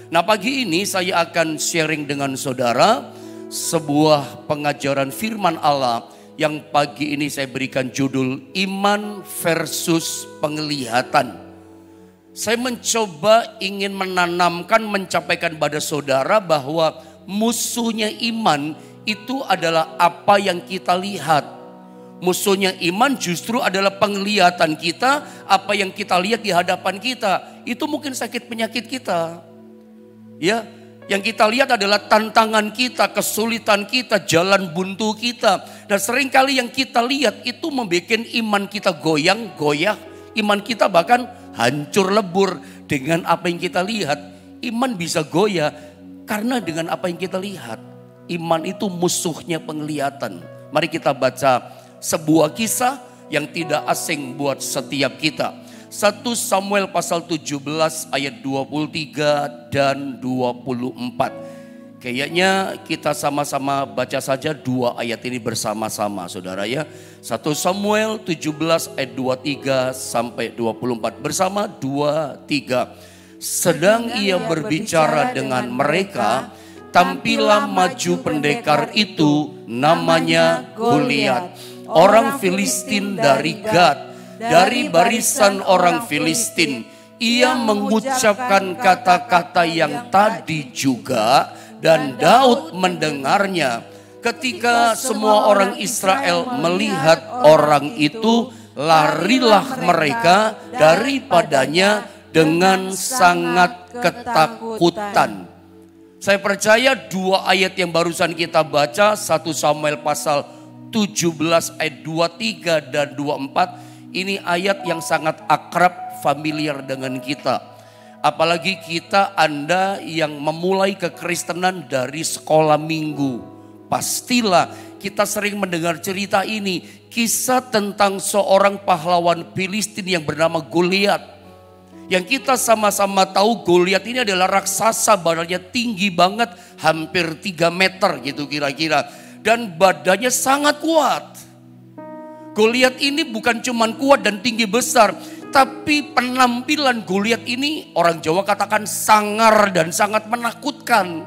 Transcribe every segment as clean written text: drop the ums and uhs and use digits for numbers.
Nah, pagi ini saya akan sharing dengan saudara sebuah pengajaran firman Allah yang pagi ini saya berikan judul iman versus penglihatan. Saya mencoba ingin menanamkan, mencapaikan pada saudara bahwa musuhnya iman itu adalah apa yang kita lihat. Musuhnya iman justru adalah penglihatan kita, apa yang kita lihat di hadapan kita. Itu mungkin sakit penyakit kita. Ya, yang kita lihat adalah tantangan kita, kesulitan kita, jalan buntu kita. Dan seringkali yang kita lihat itu membuat iman kita goyang, goyah. Iman kita bahkan hancur lebur dengan apa yang kita lihat. Iman bisa goyah karena dengan apa yang kita lihat. Iman itu musuhnya penglihatan. Mari kita baca sebuah kisah yang tidak asing buat setiap kita. 1 Samuel pasal 17 ayat 23 dan 24. Kayaknya kita sama-sama baca saja dua ayat ini bersama-sama saudara ya. 1 Samuel 17 ayat 23 sampai 24 bersama 2-3. Sedang ia berbicara dengan mereka, tampillah maju pendekar itu namanya Goliat, orang Filistin dari Gad, dari barisan orang Filistin. Ia mengucapkan kata-kata yang tadi juga dan Daud mendengarnya. Ketika semua orang Israel melihat orang itu, larilah mereka daripadanya dengan sangat ketakutan. Saya percaya dua ayat yang barusan kita baca, 1 Samuel pasal 17 ayat 23 dan 24, ini ayat yang sangat akrab, familiar dengan kita. Apalagi kita, Anda yang memulai kekristenan dari sekolah minggu, pastilah kita sering mendengar cerita ini, kisah tentang seorang pahlawan Filistin yang bernama Goliat. Yang kita sama-sama tahu Goliat ini adalah raksasa, badannya tinggi banget, hampir 3 meter gitu kira-kira. Dan badannya sangat kuat. Goliat ini bukan cuma kuat dan tinggi besar, tapi penampilan Goliat ini orang Jawa katakan sangar dan sangat menakutkan.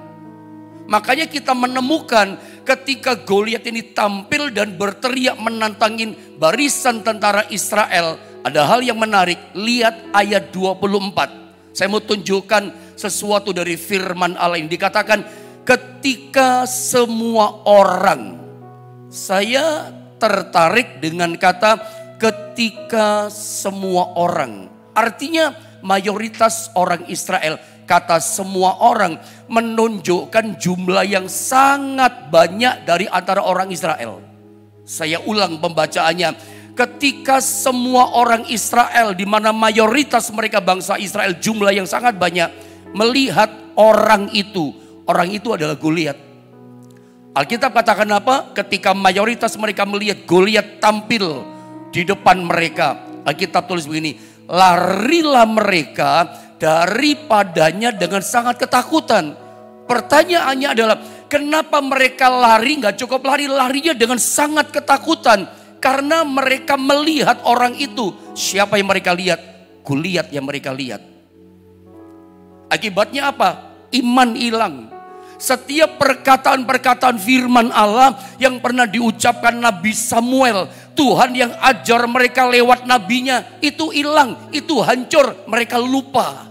Makanya kita menemukan ketika Goliat ini tampil dan berteriak menantangin barisan tentara Israel, ada hal yang menarik. Lihat ayat 24. Saya mau tunjukkan sesuatu dari firman Allah yang dikatakan ketika semua orang. Saya tertarik dengan kata ketika semua orang. Artinya mayoritas orang Israel. Kata semua orang menunjukkan jumlah yang sangat banyak dari antara orang Israel. Saya ulang pembacaannya. Ketika semua orang Israel, di mana mayoritas mereka bangsa Israel, jumlah yang sangat banyak, melihat orang itu adalah Goliat. Alkitab katakan apa? Ketika mayoritas mereka melihat Goliat tampil di depan mereka, Alkitab tulis begini, larilah mereka daripadanya dengan sangat ketakutan. Pertanyaannya adalah, kenapa mereka lari? Gak cukup lari, larinya dengan sangat ketakutan. Karena mereka melihat orang itu. Siapa yang mereka lihat? Goliat yang mereka lihat. Akibatnya apa? Iman hilang. Setiap perkataan-perkataan firman Allah yang pernah diucapkan Nabi Samuel, Tuhan yang ajar mereka lewat nabinya, itu hilang, itu hancur, mereka lupa.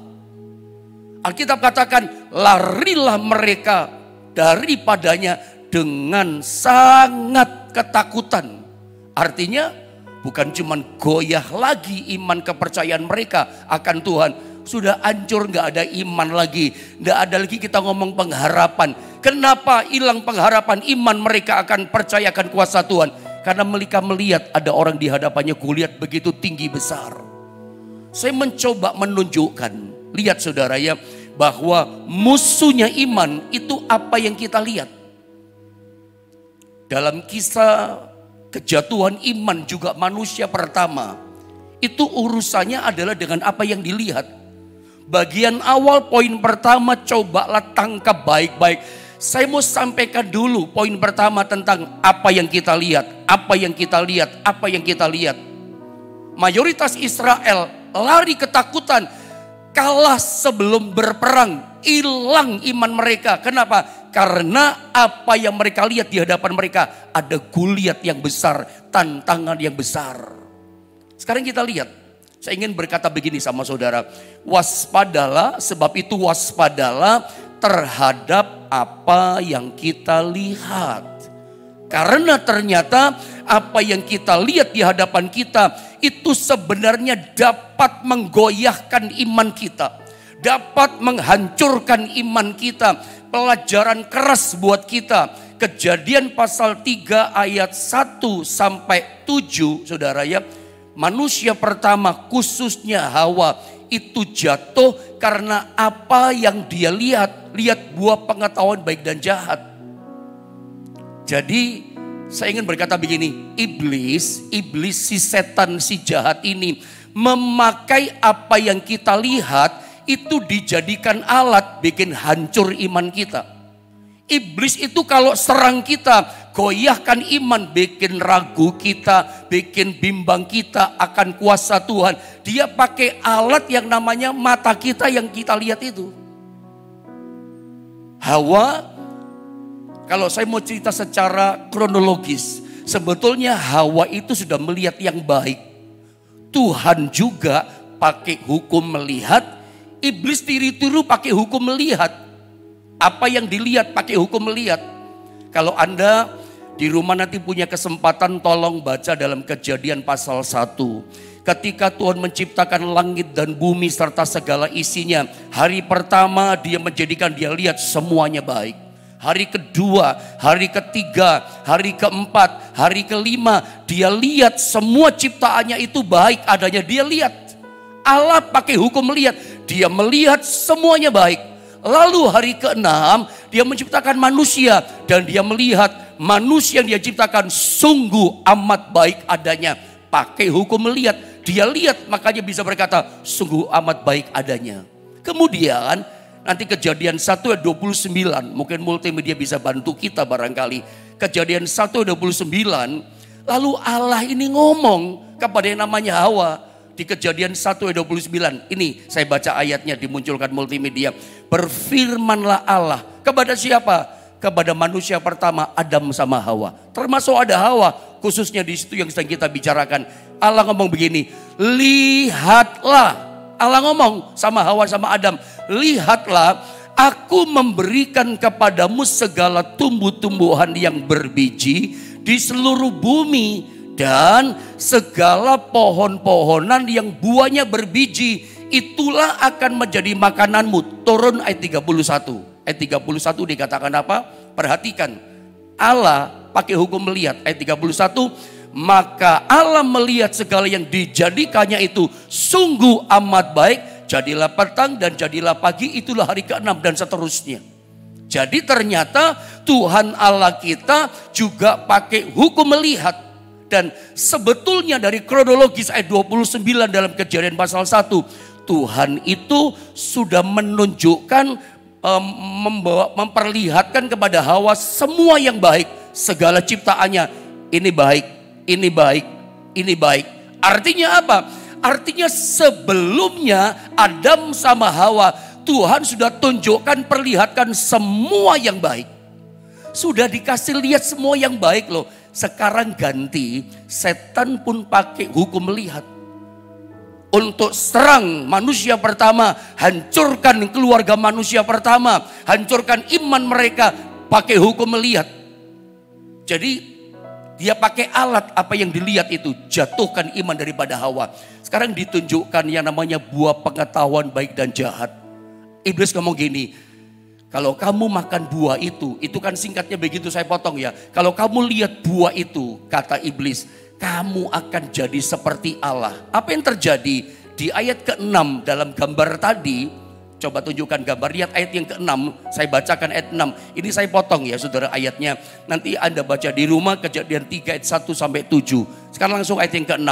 Alkitab katakan, larilah mereka daripadanya dengan sangat ketakutan. Artinya bukan cuma goyah lagi iman kepercayaan mereka akan Tuhan. Sudah hancur, gak ada iman lagi. Gak ada lagi kita ngomong pengharapan. Kenapa hilang pengharapan? Iman mereka akan percayakan kuasa Tuhan. Karena mereka melihat ada orang di hadapannya Goliat begitu tinggi besar. Saya mencoba menunjukkan, lihat saudara ya, bahwa musuhnya iman itu apa yang kita lihat. Dalam kisah kejatuhan iman juga manusia pertama, itu urusannya adalah dengan apa yang dilihat. Bagian awal poin pertama cobalah tangkap baik-baik. Saya mau sampaikan dulu poin pertama tentang apa yang kita lihat. Apa yang kita lihat, apa yang kita lihat. Mayoritas Israel lari ketakutan. Kalah sebelum berperang. hilang iman mereka. Kenapa? Karena apa yang mereka lihat di hadapan mereka, ada Goliat yang besar, tantangan yang besar. Sekarang kita lihat, saya ingin berkata begini sama saudara, waspadalah, sebab itu waspadalah terhadap apa yang kita lihat. Karena ternyata apa yang kita lihat di hadapan kita itu sebenarnya dapat menggoyahkan iman kita, dapat menghancurkan iman kita. Pelajaran keras buat kita. Kejadian pasal 3 ayat 1 sampai 7, saudara ya. Manusia pertama khususnya Hawa itu jatuh karena apa yang dia lihat buah pengetahuan baik dan jahat. Jadi saya ingin berkata begini, iblis si setan si jahat ini memakai apa yang kita lihat itu dijadikan alat bikin hancur iman kita. Iblis itu kalau serang kita, goyahkan iman, bikin ragu kita, bikin bimbang kita akan kuasa Tuhan. Dia pakai alat yang namanya mata kita yang kita lihat itu. Hawa, kalau saya mau cerita secara kronologis, sebetulnya Hawa itu sudah melihat yang baik. Tuhan juga pakai hukum melihat, iblis tiru-tiru pakai hukum melihat. Apa yang dilihat pakai hukum melihat. Kalau Anda di rumah nanti punya kesempatan, tolong baca dalam Kejadian pasal 1. Ketika Tuhan menciptakan langit dan bumi serta segala isinya, hari pertama dia menjadikan dia lihat semuanya baik. Hari kedua, hari ketiga, hari keempat, hari kelima, dia lihat semua ciptaannya itu baik adanya. Dia lihat, Allah pakai hukum melihat, dia melihat semuanya baik. Lalu hari keenam, dia menciptakan manusia dan dia melihat manusia yang dia ciptakan sungguh amat baik adanya. Pakai hukum melihat, dia lihat makanya bisa berkata sungguh amat baik adanya. Kemudian nanti Kejadian 1 ayat 29, mungkin multimedia bisa bantu kita barangkali. Kejadian 1 ayat 29, lalu Allah ini ngomong kepada yang namanya Hawa. Di Kejadian 1 ayat 29, ini saya baca ayatnya dimunculkan multimedia. Berfirmanlah Allah kepada siapa? Kepada manusia pertama, Adam sama Hawa. Termasuk ada Hawa, khususnya di situ yang sedang kita bicarakan. Allah ngomong begini, lihatlah. Allah ngomong sama Hawa sama Adam, lihatlah aku memberikan kepadamu segala tumbuh-tumbuhan yang berbiji di seluruh bumi dan segala pohon-pohonan yang buahnya berbiji, itulah akan menjadi makananmu. Turun ayat 31. Ayat 31 dikatakan apa? Perhatikan. Allah pakai hukum melihat. Ayat 31. Maka Allah melihat segala yang dijadikannya itu sungguh amat baik. Jadilah petang dan jadilah pagi, itulah hari ke-6 dan seterusnya. Jadi ternyata Tuhan Allah kita juga pakai hukum melihat. Dan sebetulnya dari kronologis ayat 29 dalam Kejadian pasal 1. Tuhan itu sudah menunjukkan, memperlihatkan kepada Hawa semua yang baik. Segala ciptaannya, ini baik, ini baik, ini baik. Artinya apa? Artinya sebelumnya Adam sama Hawa, Tuhan sudah tunjukkan, perlihatkan semua yang baik. Sudah dikasih lihat semua yang baik loh. Sekarang ganti, setan pun pakai hukum melihat. Untuk serang manusia pertama, hancurkan keluarga manusia pertama, hancurkan iman mereka, pakai hukum melihat. Jadi dia pakai alat apa yang dilihat itu, jatuhkan iman daripada Hawa. Sekarang ditunjukkan yang namanya buah pengetahuan baik dan jahat. Iblis ngomong gini, kalau kamu makan buah itu kan singkatnya begitu saya potong ya. Kalau kamu lihat buah itu, kata iblis, kamu akan jadi seperti Allah. Apa yang terjadi? Di ayat ke-6 dalam gambar tadi, coba tunjukkan gambar, lihat ayat yang ke-6, saya bacakan ayat 6. Ini saya potong ya saudara ayatnya. Nanti Anda baca di rumah Kejadian 3 ayat 1 sampai 7. Sekarang langsung ayat yang ke-6.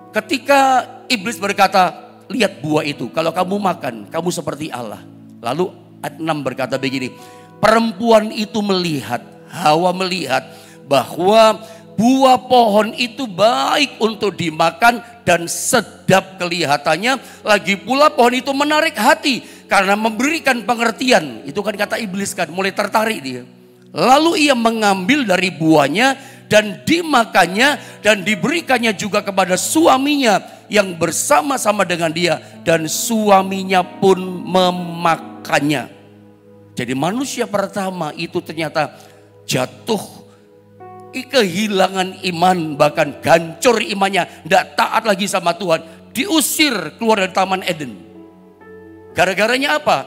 Ketika iblis berkata, lihat buah itu, kalau kamu makan, kamu seperti Allah. Lalu ayat 6 berkata begini, perempuan itu melihat, Hawa melihat bahwa buah pohon itu baik untuk dimakan dan sedap kelihatannya. Lagi pula pohon itu menarik hati. karena memberikan pengertian, itu kan kata iblis kan, mulai tertarik dia. Lalu ia mengambil dari buahnya dan dimakannya dan diberikannya juga kepada suaminya yang bersama-sama dengan dia, dan suaminya pun memakannya. Jadi manusia pertama itu ternyata jatuh, kehilangan iman, bahkan hancur imannya, tidak taat lagi sama Tuhan, diusir keluar dari Taman Eden. Gara-garanya apa?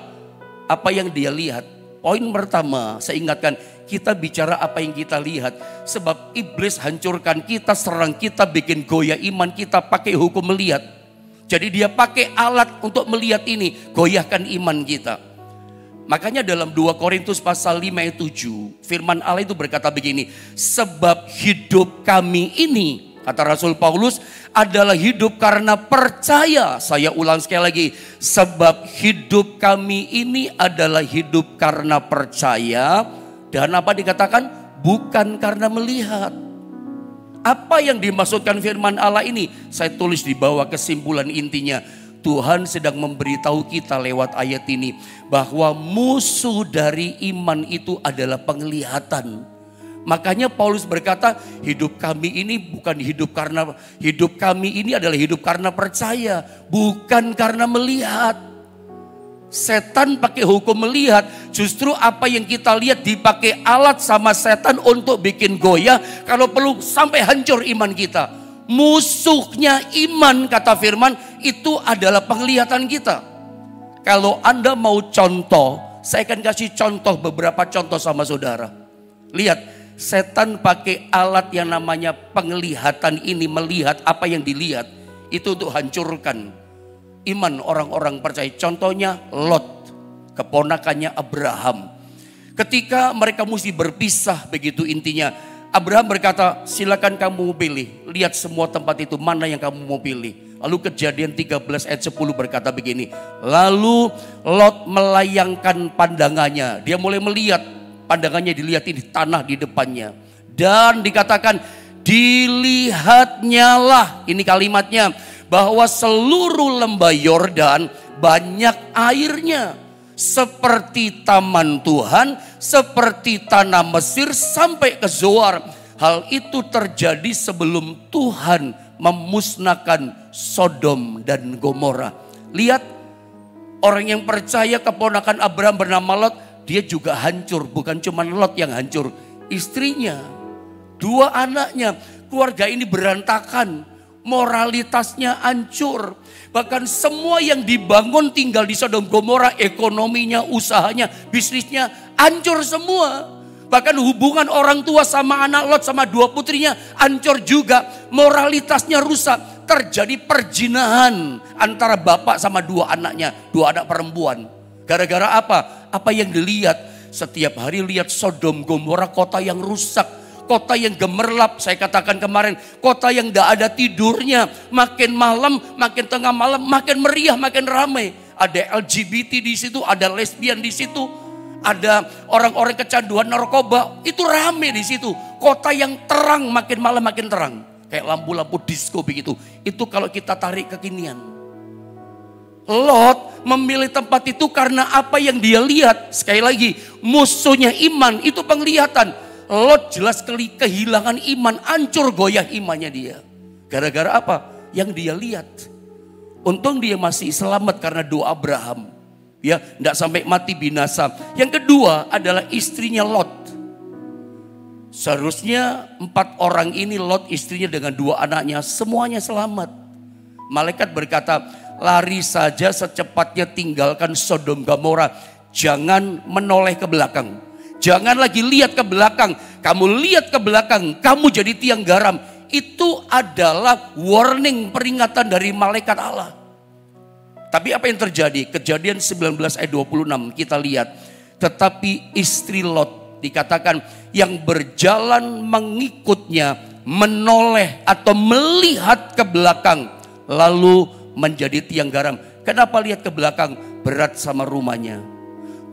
Apa yang dia lihat. Poin pertama, saya ingatkan, kita bicara apa yang kita lihat. Sebab iblis hancurkan kita, serang kita, bikin goyah iman kita pakai hukum melihat. Jadi dia pakai alat untuk melihat ini, goyahkan iman kita. Makanya dalam 2 Korintus pasal 5 ayat 7, firman Allah itu berkata begini, sebab hidup kami ini, kata Rasul Paulus, adalah hidup karena percaya. Saya ulang sekali lagi, sebab hidup kami ini adalah hidup karena percaya. Dan apa dikatakan? Bukan karena melihat. Apa yang dimaksudkan firman Allah ini? Saya tulis di bawah kesimpulan intinya. Tuhan sedang memberitahu kita lewat ayat ini bahwa musuh dari iman itu adalah penglihatan. Makanya Paulus berkata, hidup kami ini adalah hidup karena percaya, bukan karena melihat. Setan pakai hukum melihat, justru apa yang kita lihat dipakai alat sama setan untuk bikin goyah, kalau perlu sampai hancur iman kita. Musuhnya iman, kata firman, itu adalah penglihatan kita. Kalau Anda mau contoh, saya akan kasih contoh, beberapa contoh sama saudara. Lihat, setan pakai alat yang namanya penglihatan ini, melihat apa yang dilihat, itu untuk hancurkan iman orang-orang percaya. Contohnya Lot, keponakannya Abraham. Ketika mereka mesti berpisah begitu intinya, Abraham berkata, silakan kamu pilih, lihat semua tempat itu, mana yang kamu mau pilih. Lalu Kejadian 13 ayat 10 berkata begini, lalu Lot melayangkan pandangannya, dia mulai melihat, pandangannya dilihat ini tanah di depannya. Dan dikatakan, dilihatnya lah, ini kalimatnya, bahwa seluruh lembah Yordan banyak airnya, seperti taman Tuhan, seperti tanah Mesir sampai ke Zoar. Hal itu terjadi sebelum Tuhan memusnahkan Sodom dan Gomora. Lihat, orang yang percaya, keponakan Abraham bernama Lot, dia juga hancur. Bukan cuma Lot yang hancur, istrinya, 2 anaknya, keluarga ini berantakan. Moralitasnya hancur. Bahkan semua yang dibangun tinggal di Sodom Gomora, ekonominya, usahanya, bisnisnya hancur semua. Bahkan hubungan orang tua sama anak Lot sama 2 putrinya hancur juga. Moralitasnya rusak. Terjadi perzinahan antara bapak sama 2 anaknya, 2 anak perempuan. Gara-gara apa? Apa yang dilihat? Setiap hari lihat Sodom Gomora, kota yang rusak. Kota yang gemerlap, saya katakan kemarin, kota yang tidak ada tidurnya. Makin malam, makin tengah malam, makin meriah, makin ramai. Ada LGBT di situ, ada lesbian di situ, ada orang-orang kecanduan narkoba, itu ramai di situ. Kota yang terang, makin malam makin terang, kayak lampu-lampu disco begitu. Itu kalau kita tarik kekinian. Lot memilih tempat itu karena apa yang dia lihat. Sekali lagi, musuhnya iman itu penglihatan. Lot jelas kehilangan iman, hancur goyah imannya dia. Gara-gara apa? Yang dia lihat. Untung dia masih selamat karena doa Abraham. Ya, tidak sampai mati binasa. Yang kedua adalah istrinya Lot. Seharusnya 4 orang ini, Lot, istrinya dengan 2 anaknya, semuanya selamat. Malaikat berkata, lari saja secepatnya, tinggalkan Sodom Gomora. Jangan menoleh ke belakang. Jangan lagi lihat ke belakang. Kamu lihat ke belakang, kamu jadi tiang garam. Itu adalah warning, peringatan dari malaikat Allah. Tapi apa yang terjadi? Kejadian 19 ayat 26 kita lihat. Tetapi istri Lot, dikatakan yang berjalan mengikutnya, menoleh atau melihat ke belakang, lalu menjadi tiang garam. Kenapa lihat ke belakang? Berat sama rumahnya,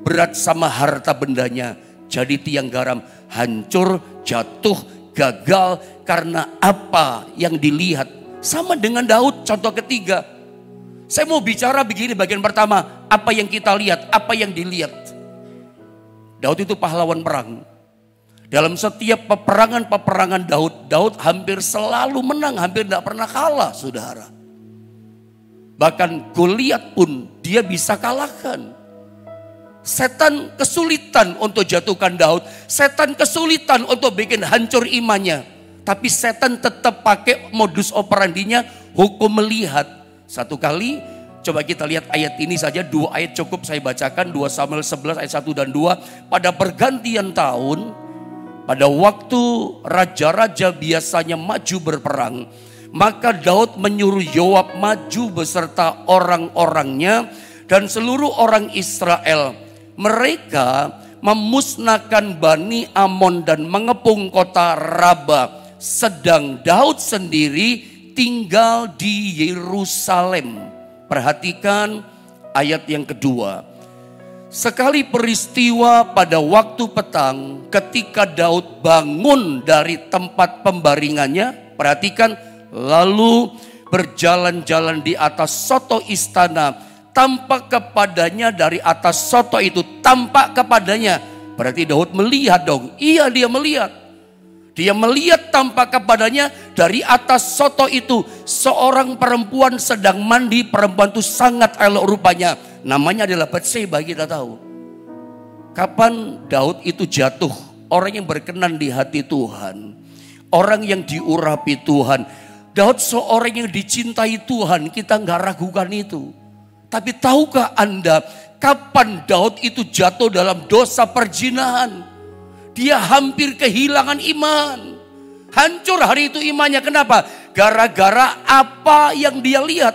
berat sama harta bendanya. Jadi tiang garam, hancur, jatuh, gagal karena apa yang dilihat. Sama dengan Daud, contoh ketiga. Saya mau bicara begini bagian pertama. Apa yang kita lihat, apa yang dilihat. Daud itu pahlawan perang. Dalam setiap peperangan Daud hampir selalu menang, hampir tidak pernah kalah, saudara. Bahkan Goliat pun dia bisa kalahkan. Setan kesulitan untuk jatuhkan Daud. Setan kesulitan untuk bikin hancur imannya. Tapi setan tetap pakai modus operandinya, hukum melihat. Satu kali, coba kita lihat ayat ini saja, 2 ayat cukup saya bacakan. 2 Samuel 11 ayat 1 dan 2. Pada pergantian tahun, pada waktu raja-raja biasanya maju berperang, maka Daud menyuruh Yoab maju beserta orang-orangnya dan seluruh orang Israel. Mereka memusnahkan Bani Amon dan mengepung kota Raba. Sedang Daud sendiri tinggal di Yerusalem. Perhatikan ayat yang kedua. Sekali peristiwa pada waktu petang ketika Daud bangun dari tempat pembaringannya. Perhatikan, lalu berjalan-jalan di atas soto istana. Tampak kepadanya dari atas soto itu, tampak kepadanya. Berarti Daud melihat dong. Iya, dia melihat. Dia melihat tampak kepadanya dari atas soto itu. Seorang perempuan sedang mandi. Perempuan itu sangat elok rupanya. Namanya adalah Batseba, kita tahu. Kapan Daud itu jatuh? Orang yang berkenan di hati Tuhan. Orang yang diurapi Tuhan. Daud seorang yang dicintai Tuhan. Kita nggak ragukan itu. Tapi tahukah Anda kapan Daud itu jatuh dalam dosa perzinahan? Dia hampir kehilangan iman. Hancur hari itu imannya. Kenapa? Gara-gara apa yang dia lihat.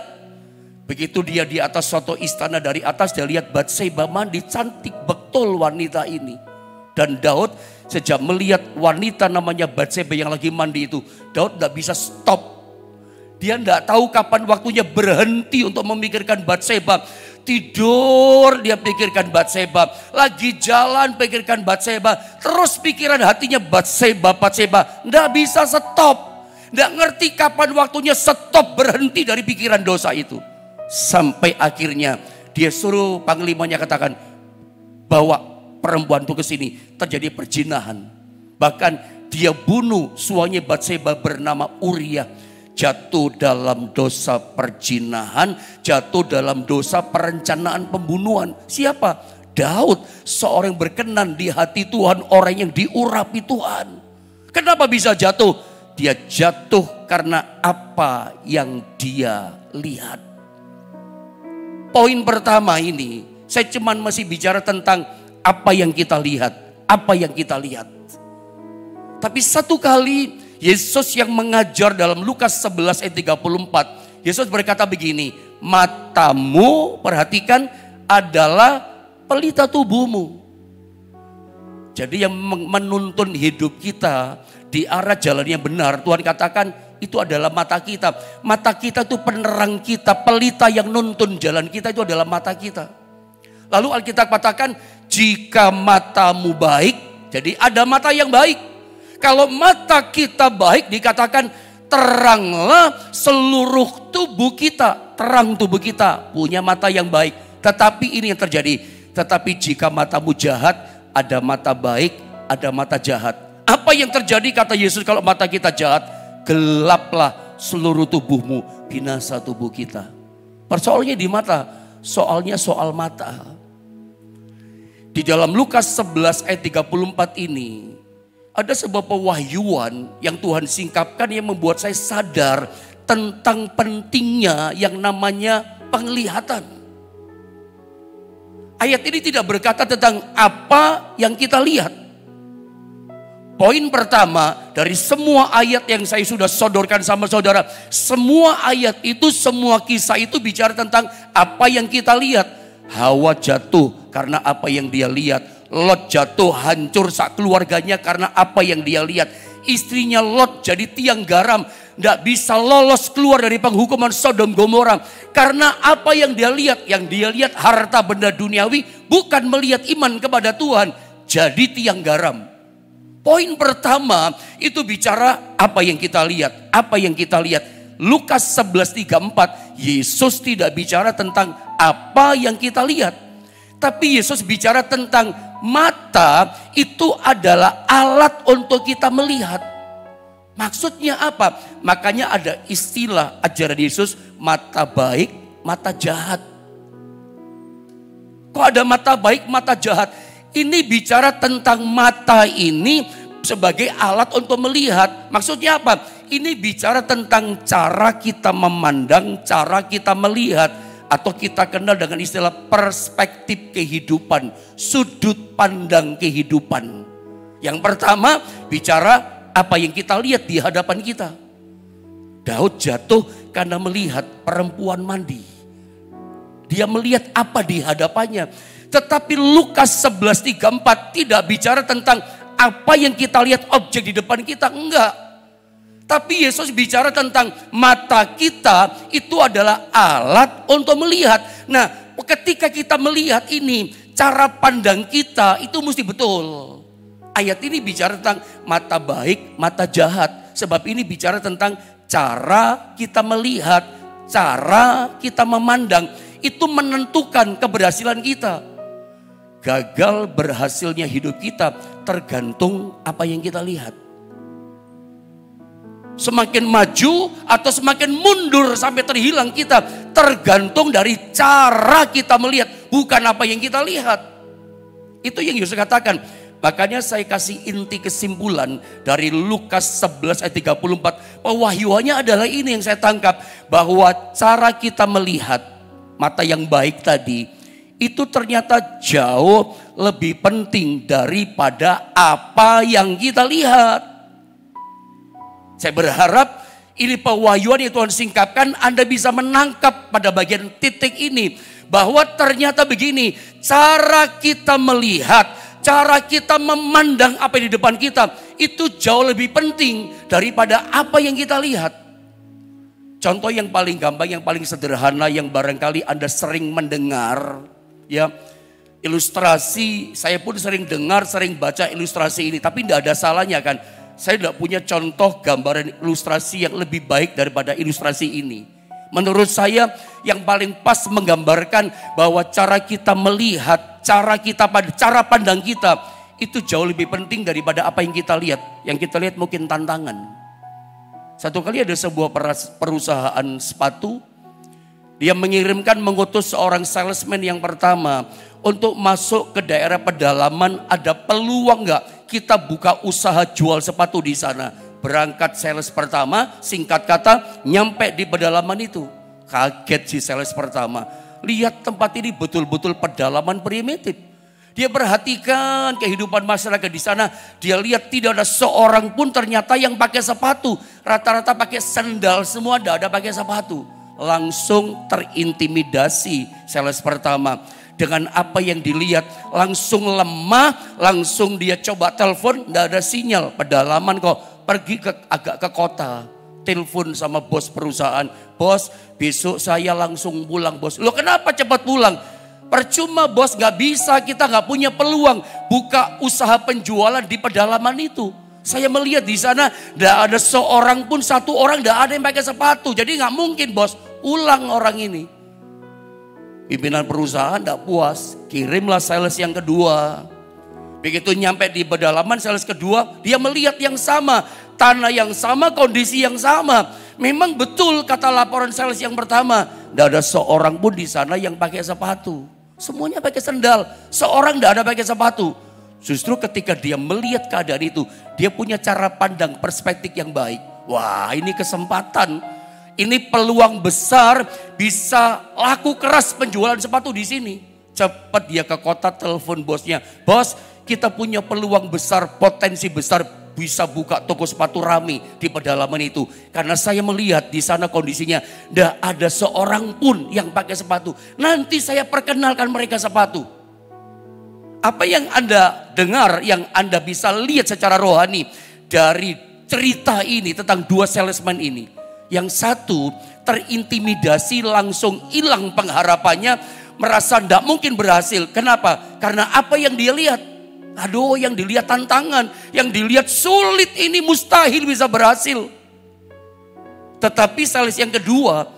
Begitu dia di atas suatu istana, dari atas dia lihat Batseba mandi, cantik betul wanita ini. Dan Daud sejak melihat wanita namanya Batseba yang lagi mandi itu, Daud tidak bisa stop. Dia tidak tahu kapan waktunya berhenti untuk memikirkan Batseba. Tidur dia pikirkan Batseba. Lagi jalan pikirkan Batseba. Terus pikiran hatinya Batseba. Tidak bisa stop. Tidak ngerti kapan waktunya stop, berhenti dari pikiran dosa itu. Sampai akhirnya dia suruh panglimanya katakan, bawa perempuan itu ke sini. Terjadi perzinahan. Bahkan dia bunuh suaminya Batseba bernama Uriah. Jatuh dalam dosa perzinahan, jatuh dalam dosa perencanaan pembunuhan. Siapa? Daud, seorang yang berkenan di hati Tuhan, orang yang diurapi Tuhan. Kenapa bisa jatuh? Dia jatuh karena apa yang dia lihat. Poin pertama ini, saya cuma masih bicara tentang apa yang kita lihat, apa yang kita lihat. Tapi satu kali Yesus yang mengajar dalam Lukas 11 ayat 34. Yesus berkata begini, matamu, perhatikan, adalah pelita tubuhmu. Jadi yang menuntun hidup kita di arah jalan yang benar, Tuhan katakan itu adalah mata kita. Mata kita itu penerang kita, pelita yang nuntun jalan kita itu adalah mata kita. Lalu Alkitab katakan, jika matamu baik, jadi ada mata yang baik. Kalau mata kita baik, dikatakan teranglah seluruh tubuh kita. Terang tubuh kita punya mata yang baik. Tetapi ini yang terjadi. Tetapi jika matamu jahat, ada mata baik, ada mata jahat. Apa yang terjadi kata Yesus kalau mata kita jahat? Gelaplah seluruh tubuhmu, binasa tubuh kita. Persoalannya di mata, soalnya soal mata. Di dalam Lukas 11 ayat 34 ini, ada sebuah pewahyuan yang Tuhan singkapkan yang membuat saya sadar tentang pentingnya yang namanya penglihatan. Ayat ini tidak berkata tentang apa yang kita lihat. Poin pertama dari semua ayat yang saya sudah sodorkan sama saudara. Semua ayat itu, semua kisah itu bicara tentang apa yang kita lihat. Hawa jatuh karena apa yang dia lihat. Lot jatuh hancur sak keluarganya karena apa yang dia lihat. Istrinya Lot jadi tiang garam, tidak bisa lolos keluar dari penghukuman Sodom Gomora karena apa yang dia lihat. Yang dia lihat harta benda duniawi, bukan melihat iman kepada Tuhan, jadi tiang garam. Poin pertama itu bicara apa yang kita lihat, apa yang kita lihat. Lukas 11:34, Yesus tidak bicara tentang apa yang kita lihat. Tapi Yesus bicara tentang mata itu adalah alat untuk kita melihat. Maksudnya apa? Makanya ada istilah ajaran Yesus, mata baik, mata jahat. Kok ada mata baik, mata jahat? Ini bicara tentang mata ini sebagai alat untuk melihat. Maksudnya apa? Ini bicara tentang cara kita memandang, cara kita melihat. Atau kita kenal dengan istilah perspektif kehidupan, sudut pandang kehidupan. Yang pertama bicara apa yang kita lihat di hadapan kita. Daud jatuh karena melihat perempuan mandi. Dia melihat apa di hadapannya. Tetapi Lukas 11:34 tidak bicara tentang apa yang kita lihat objek di depan kita. Enggak. Tapi Yesus bicara tentang mata kita itu adalah alat untuk melihat. Nah, ketika kita melihat ini, cara pandang kita itu mesti betul. Ayat ini bicara tentang mata baik, mata jahat. Sebab ini bicara tentang cara kita melihat, cara kita memandang. Itu menentukan keberhasilan kita. Gagal berhasilnya hidup kita tergantung apa yang kita lihat. Semakin maju atau semakin mundur sampai terhilang kita tergantung dari cara kita melihat, bukan apa yang kita lihat. Itu yang Yesus katakan. Makanya saya kasih inti kesimpulan dari Lukas 11 ayat 34. Pewahyuannya adalah ini yang saya tangkap. Bahwa cara kita melihat mata yang baik tadi itu ternyata jauh lebih penting daripada apa yang kita lihat. Saya berharap ini pewahyuan yang Tuhan singkapkan, Anda bisa menangkap pada bagian titik ini. Bahwa ternyata begini, cara kita melihat, cara kita memandang apa yang di depan kita, itu jauh lebih penting daripada apa yang kita lihat. Contoh yang paling gampang, yang paling sederhana, yang barangkali Anda sering mendengar, ya, ilustrasi. Saya pun sering dengar, sering baca ilustrasi ini, tapi tidak ada salahnya kan. Saya tidak punya contoh gambaran ilustrasi yang lebih baik daripada ilustrasi ini. Menurut saya yang paling pas menggambarkan bahwa cara kita melihat, cara pandang kita itu jauh lebih penting daripada apa yang kita lihat. Yang kita lihat mungkin tantangan. Satu kali ada sebuah perusahaan sepatu, dia mengutus seorang salesman yang pertama untuk masuk ke daerah pedalaman. Ada peluang nggak kita buka usaha jual sepatu di sana? Berangkat sales pertama, singkat kata, nyampe di pedalaman itu. Kaget si sales pertama. Lihat tempat ini betul-betul pedalaman primitif. Dia perhatikan kehidupan masyarakat di sana. Dia lihat tidak ada seorang pun ternyata yang pakai sepatu. Rata-rata pakai sandal semua, tidak ada pakai sepatu. Langsung terintimidasi sales pertama. Dengan apa yang dilihat, langsung lemah, langsung dia coba telepon, tidak ada sinyal. Pedalaman kok. Pergi agak ke kota, telepon sama bos perusahaan. Bos, besok saya langsung pulang bos. Loh kenapa cepat pulang? Percuma bos, gak bisa, kita gak punya peluang buka usaha penjualan di pedalaman itu. Saya melihat di sana gak ada seorang pun, satu orang gak ada yang pakai sepatu. Jadi gak mungkin bos, ulang orang ini. Pimpinan perusahaan gak puas, kirimlah sales yang kedua. Begitu nyampe di pedalaman, sales kedua, dia melihat yang sama. Tanah yang sama, kondisi yang sama. Memang betul kata laporan sales yang pertama. Tidak ada seorang pun di sana yang pakai sepatu. Semuanya pakai sandal. Seorang tidak ada pakai sepatu. Justru ketika dia melihat keadaan itu, dia punya cara pandang perspektif yang baik. Wah, ini kesempatan. Ini peluang besar, bisa laku keras penjualan sepatu di sini. Cepat dia ke kota, telepon bosnya. Bos, kita punya peluang besar, potensi besar bisa buka toko sepatu rame di pedalaman itu. Karena saya melihat di sana kondisinya tidak ada seorang pun yang pakai sepatu. Nanti saya perkenalkan mereka sepatu. Apa yang Anda dengar, yang Anda bisa lihat secara rohani dari cerita ini tentang dua salesman ini. Yang satu terintimidasi, langsung hilang pengharapannya, merasa tidak mungkin berhasil. Kenapa? Karena apa yang dia lihat. Aduh, yang dilihat tantangan, yang dilihat sulit, ini mustahil bisa berhasil. Tetapi Sales yang kedua,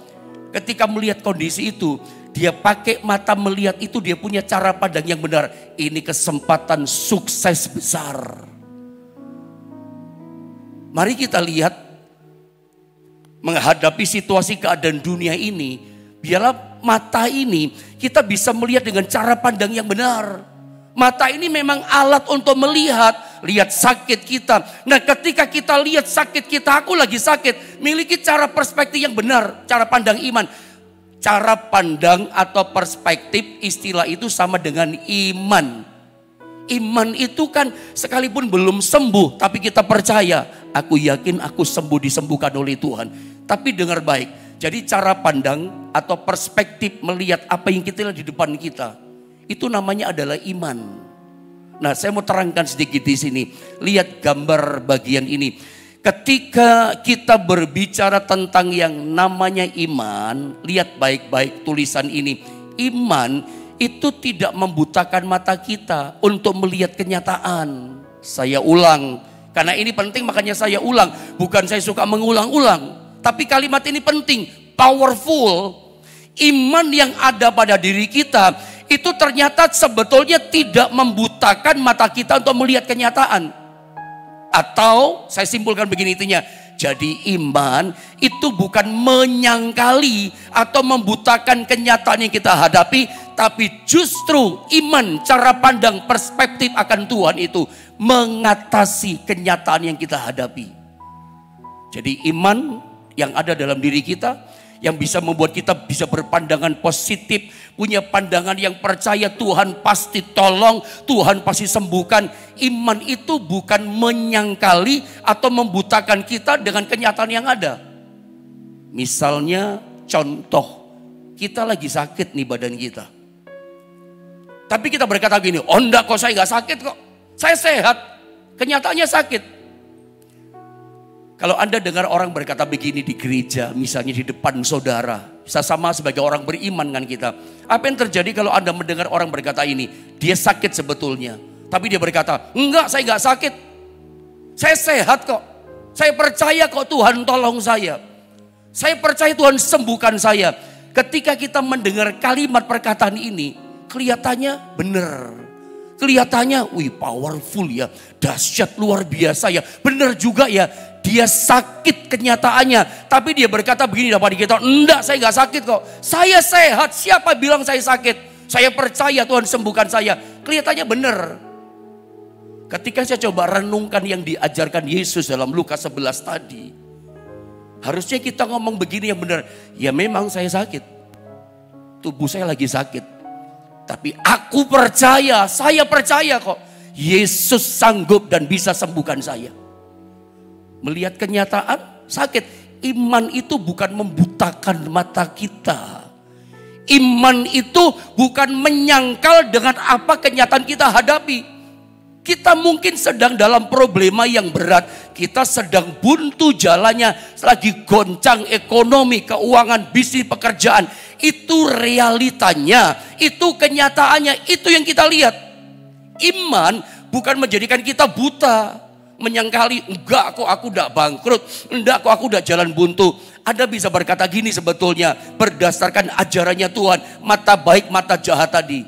ketika melihat kondisi itu, dia pakai mata melihat itu, dia punya cara pandang yang benar. Ini kesempatan sukses besar. Mari kita lihat, menghadapi situasi keadaan dunia ini, biarlah mata ini kita bisa melihat dengan cara pandang yang benar. Mata ini memang alat untuk melihat, lihat sakit kita. Nah, ketika kita lihat sakit kita, aku lagi sakit, miliki cara perspektif yang benar, cara pandang iman. Cara pandang atau perspektif, istilah itu sama dengan iman. Iman itu kan sekalipun belum sembuh, tapi kita percaya, aku yakin aku sembuh, disembuhkan oleh Tuhan. Tapi dengar baik, jadi cara pandang atau perspektif melihat apa yang kita lihat di depan kita, itu namanya adalah iman. Nah, saya mau terangkan sedikit di sini. Lihat gambar bagian ini. Ketika kita berbicara tentang yang namanya iman, lihat baik-baik tulisan ini. Iman itu tidak membutakan mata kita untuk melihat kenyataan. Saya ulang, karena ini penting makanya saya ulang. Bukan saya suka mengulang-ulang, tapi kalimat ini penting, powerful. Iman yang ada pada diri kita itu ternyata sebetulnya tidak membutakan mata kita untuk melihat kenyataan. Atau saya simpulkan begini intinya, jadi iman itu bukan menyangkali atau membutakan kenyataan yang kita hadapi, tapi justru iman, cara pandang, perspektif akan Tuhan itu mengatasi kenyataan yang kita hadapi. Jadi iman yang ada dalam diri kita yang bisa membuat kita bisa berpandangan positif, punya pandangan yang percaya Tuhan pasti tolong, Tuhan pasti sembuhkan. Iman itu bukan menyangkali atau membutakan kita dengan kenyataan yang ada. Misalnya contoh, kita lagi sakit nih badan kita. Tapi kita berkata gini, oh enggak kok, saya enggak sakit kok, saya sehat. Kenyataannya sakit. Kalau Anda dengar orang berkata begini di gereja, misalnya di depan saudara, bisa sama sebagai orang beriman kan kita. Apa yang terjadi kalau Anda mendengar orang berkata ini? Dia sakit sebetulnya, tapi dia berkata, enggak, saya enggak sakit. Saya sehat kok. Saya percaya kok Tuhan tolong saya. Saya percaya Tuhan sembuhkan saya. Ketika kita mendengar kalimat perkataan ini, kelihatannya benar. Kelihatannya, wih powerful ya, dahsyat luar biasa ya. Benar juga ya. Dia sakit kenyataannya, tapi dia berkata begini dapat kita, enggak, saya enggak sakit kok. Saya sehat, siapa bilang saya sakit? Saya percaya Tuhan sembuhkan saya. Kelihatannya benar. Ketika saya coba renungkan yang diajarkan Yesus dalam Lukas 11 tadi, harusnya kita ngomong begini yang benar. Ya memang saya sakit, tubuh saya lagi sakit, tapi aku percaya, saya percaya kok Yesus sanggup dan bisa sembuhkan saya. Melihat kenyataan sakit. Iman itu bukan membutakan mata kita. Iman itu bukan menyangkal dengan apa kenyataan kita hadapi. Kita mungkin sedang dalam problema yang berat. Kita sedang buntu jalannya. Lagi goncang ekonomi, keuangan, bisnis, pekerjaan. Itu realitanya. Itu kenyataannya. Itu yang kita lihat. Iman bukan menjadikan kita buta. Menyangkali, enggak kok aku udah bangkrut, enggak kok aku udah jalan buntu. Anda bisa berkata gini sebetulnya, berdasarkan ajarannya Tuhan, mata baik mata jahat tadi.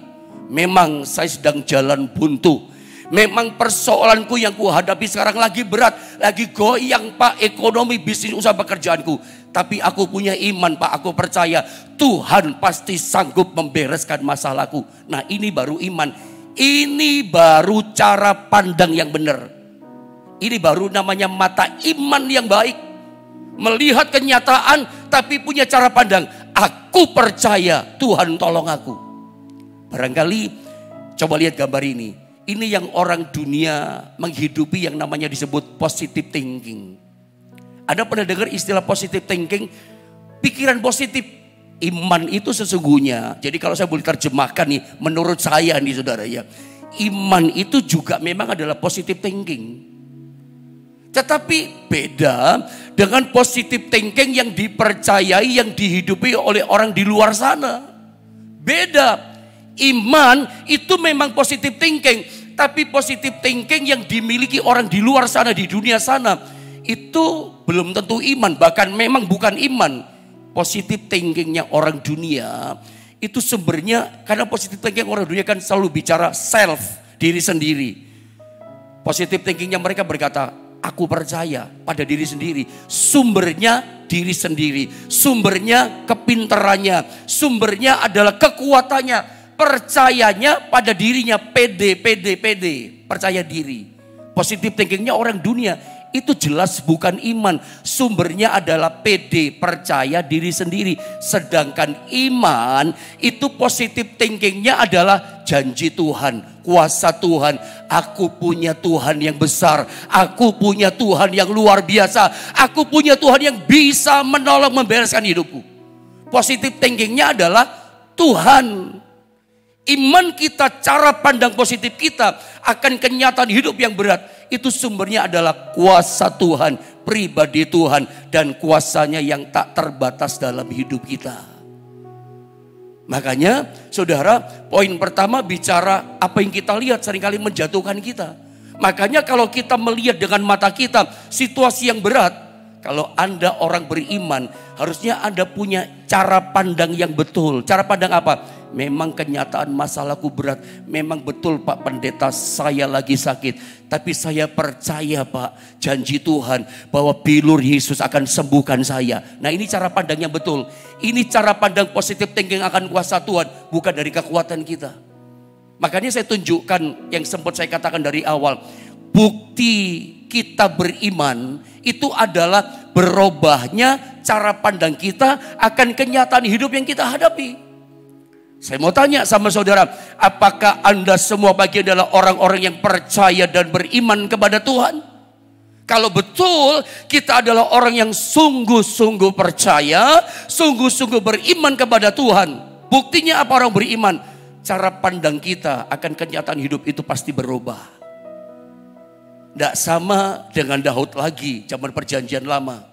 Memang saya sedang jalan buntu. Memang persoalanku yang kuhadapi sekarang lagi berat, lagi goyang Pak, ekonomi, bisnis, usaha, pekerjaanku. Tapi aku punya iman Pak, aku percaya Tuhan pasti sanggup membereskan masalahku. Nah ini baru iman, ini baru cara pandang yang benar. Ini baru namanya mata iman yang baik. Melihat kenyataan tapi punya cara pandang. Aku percaya Tuhan tolong aku. Barangkali coba lihat gambar ini. Ini yang orang dunia menghidupi yang namanya disebut positive thinking. Anda pernah dengar istilah positive thinking? Pikiran positif. Iman itu sesungguhnya. Jadi kalau saya boleh terjemahkan nih, menurut saya nih saudara ya. Iman itu juga memang adalah positive thinking. Tetapi beda dengan positive thinking yang dipercayai, yang dihidupi oleh orang di luar sana. Beda. Iman itu memang positive thinking. Tapi positive thinking yang dimiliki orang di luar sana, di dunia sana. Itu belum tentu iman, bahkan memang bukan iman. Positive thinkingnya orang dunia itu sumbernya, karena positive thinking orang dunia kan selalu bicara self, diri sendiri. Positive thinkingnya mereka berkata, aku percaya pada diri sendiri. Sumbernya diri sendiri, sumbernya kepintarannya, sumbernya adalah kekuatannya, percayanya pada dirinya, pede, percaya diri. Positive thinkingnya orang dunia itu jelas bukan iman. Sumbernya adalah pede, percaya diri sendiri. Sedangkan iman itu positive thinkingnya adalah janji Tuhan, kuasa Tuhan. Aku punya Tuhan yang besar, aku punya Tuhan yang luar biasa, aku punya Tuhan yang bisa menolong membereskan hidupku. Positive thinkingnya adalah Tuhan. Iman kita, cara pandang positif kita akan kenyataan hidup yang berat, itu sumbernya adalah kuasa Tuhan, pribadi Tuhan, dan kuasanya yang tak terbatas dalam hidup kita. Makanya saudara, poin pertama bicara apa yang kita lihat seringkali menjatuhkan kita. Makanya kalau kita melihat dengan mata kita situasi yang berat, kalau Anda orang beriman, harusnya Anda punya cara pandang yang betul. Cara pandang apa? Memang kenyataan masalahku berat. Memang betul Pak Pendeta, saya lagi sakit. Tapi saya percaya Pak, janji Tuhan bahwa bilur Yesus akan sembuhkan saya. Nah, ini cara pandang yang betul. Ini cara pandang positif thinking akan kuasa Tuhan, bukan dari kekuatan kita. Makanya saya tunjukkan yang sempat saya katakan dari awal. Bukti kita beriman itu adalah berubahnya cara pandang kita akan kenyataan hidup yang kita hadapi. Saya mau tanya sama saudara, apakah Anda semua bagian adalah orang-orang yang percaya dan beriman kepada Tuhan? Kalau betul kita adalah orang yang sungguh-sungguh percaya, sungguh-sungguh beriman kepada Tuhan. Buktinya apa orang beriman? Cara pandang kita akan kenyataan hidup itu pasti berubah. Tidak sama dengan Daud lagi zaman perjanjian lama.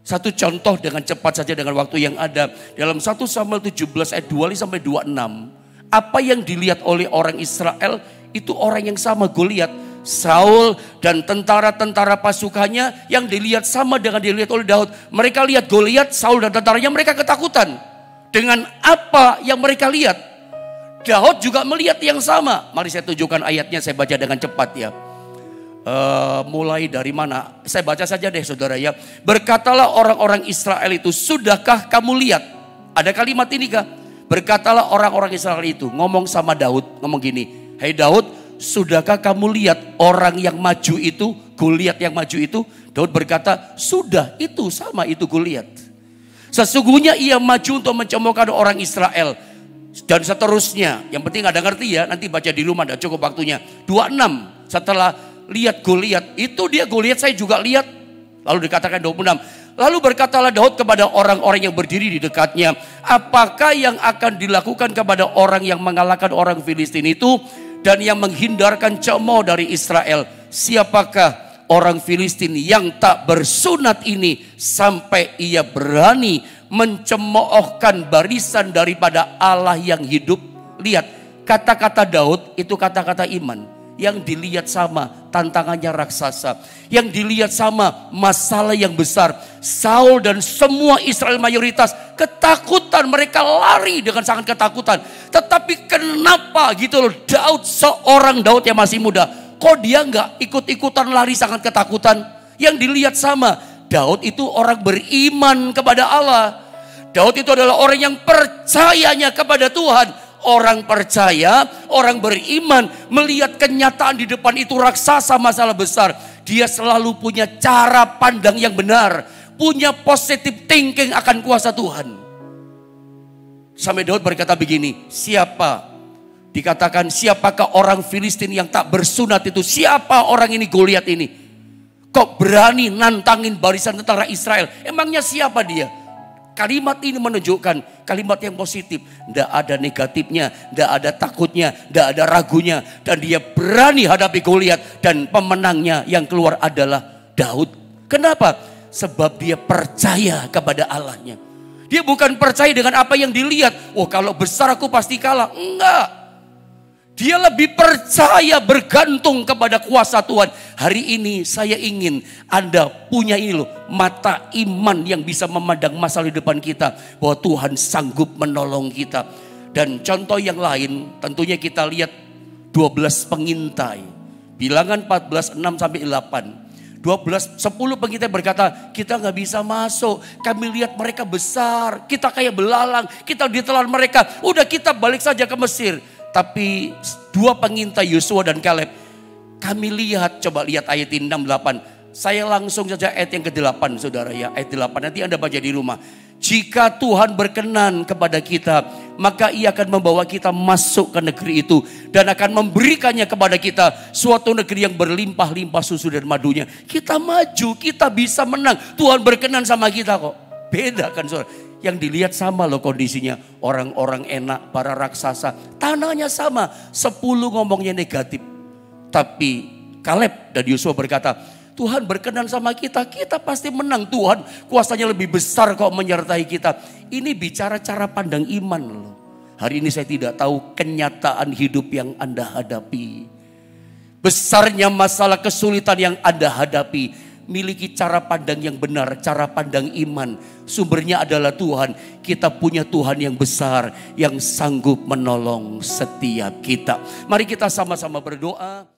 Satu contoh dengan cepat saja dengan waktu yang ada. Dalam 1 Samuel 17 ayat 25-26. Apa yang dilihat oleh orang Israel itu orang yang sama, Goliat. Saul dan tentara-tentara pasukannya yang dilihat sama dengan dilihat oleh Daud. Mereka lihat Goliat, Saul dan tentaranya, mereka ketakutan. Dengan apa yang mereka lihat. Daud juga melihat yang sama. Mari saya tunjukkan ayatnya, saya baca dengan cepat ya. Mulai dari mana? Saya baca saja deh saudara ya. Berkatalah orang-orang Israel itu, sudahkah kamu lihat? Ada kalimat ini kah? Berkatalah orang-orang Israel itu, ngomong sama Daud, ngomong gini, hai Daud, sudahkah kamu lihat orang yang maju itu, Goliat yang maju itu? Daud berkata, sudah, itu sama, itu Goliat. Sesungguhnya ia maju untuk mencemoohkan orang Israel. Dan seterusnya, yang penting ada ngerti ya, nanti baca di rumah, ada cukup waktunya. 26, setelah lihat Goliat, itu dia Goliat, saya juga lihat. Lalu dikatakan 26. Lalu berkatalah Daud kepada orang-orang yang berdiri di dekatnya, apakah yang akan dilakukan kepada orang yang mengalahkan orang Filistin itu dan yang menghindarkan cemooh dari Israel? Siapakah orang Filistin yang tak bersunat ini sampai ia berani mencemoohkan barisan daripada Allah yang hidup? Lihat, kata-kata Daud itu kata-kata iman. Yang dilihat sama tantangannya raksasa, yang dilihat sama masalah yang besar. Saul dan semua Israel mayoritas ketakutan, mereka lari dengan sangat ketakutan. Tetapi kenapa gitu loh, Daud, seorang Daud yang masih muda, kok dia nggak ikut-ikutan lari sangat ketakutan? Yang dilihat sama, Daud itu orang beriman kepada Allah. Daud itu adalah orang yang percayanya kepada Tuhan. Orang percaya, orang beriman, melihat kenyataan di depan itu raksasa, masalah besar. Dia selalu punya cara pandang yang benar. Punya positive thinking akan kuasa Tuhan. Sampai Daud berkata begini, dikatakan siapakah orang Filistin yang tak bersunat itu? Siapa orang ini, Goliat ini? Kok berani nantangin barisan tentara Israel? Emangnya siapa dia? Kalimat ini menunjukkan kalimat yang positif. Tidak ada negatifnya, tidak ada takutnya, tidak ada ragunya. Dan dia berani hadapi Goliat. Dan pemenangnya yang keluar adalah Daud. Kenapa? Sebab dia percaya kepada Allahnya. Dia bukan percaya dengan apa yang dilihat. Oh, kalau besar aku pasti kalah. Enggak. Dia lebih percaya bergantung kepada kuasa Tuhan. Hari ini saya ingin Anda punya ini loh, mata iman yang bisa memandang masalah di depan kita. Bahwa Tuhan sanggup menolong kita. Dan contoh yang lain tentunya kita lihat 12 pengintai. Bilangan 14, 6 sampai 8. 10 pengintai berkata, kita gak bisa masuk. Kami lihat mereka besar, kita kayak belalang, kita ditelan mereka. Udah kita balik saja ke Mesir. Tapi 2 pengintai Yosua dan Kaleb, kami lihat, coba lihat ayat 6, 8. Saya langsung saja ayat yang ke-8 saudara ya. Ayat 8 nanti Anda baca di rumah. Jika Tuhan berkenan kepada kita, maka Ia akan membawa kita masuk ke negeri itu. Dan akan memberikannya kepada kita suatu negeri yang berlimpah-limpah susu dan madunya. Kita maju, kita bisa menang. Tuhan berkenan sama kita kok. Beda kan saudara. Yang dilihat sama loh kondisinya. Orang-orang enak, para raksasa. Tanahnya sama. 10 ngomongnya negatif. Tapi Kaleb dan Yosua berkata, Tuhan berkenan sama kita. Kita pasti menang. Tuhan kuasanya lebih besar kok menyertai kita. Ini bicara cara pandang iman loh. Hari ini saya tidak tahu kenyataan hidup yang Anda hadapi. Besarnya masalah kesulitan yang Anda hadapi. Miliki cara pandang yang benar, cara pandang iman. Sumbernya adalah Tuhan. Kita punya Tuhan yang besar, yang sanggup menolong setiap kita. Mari kita sama-sama berdoa.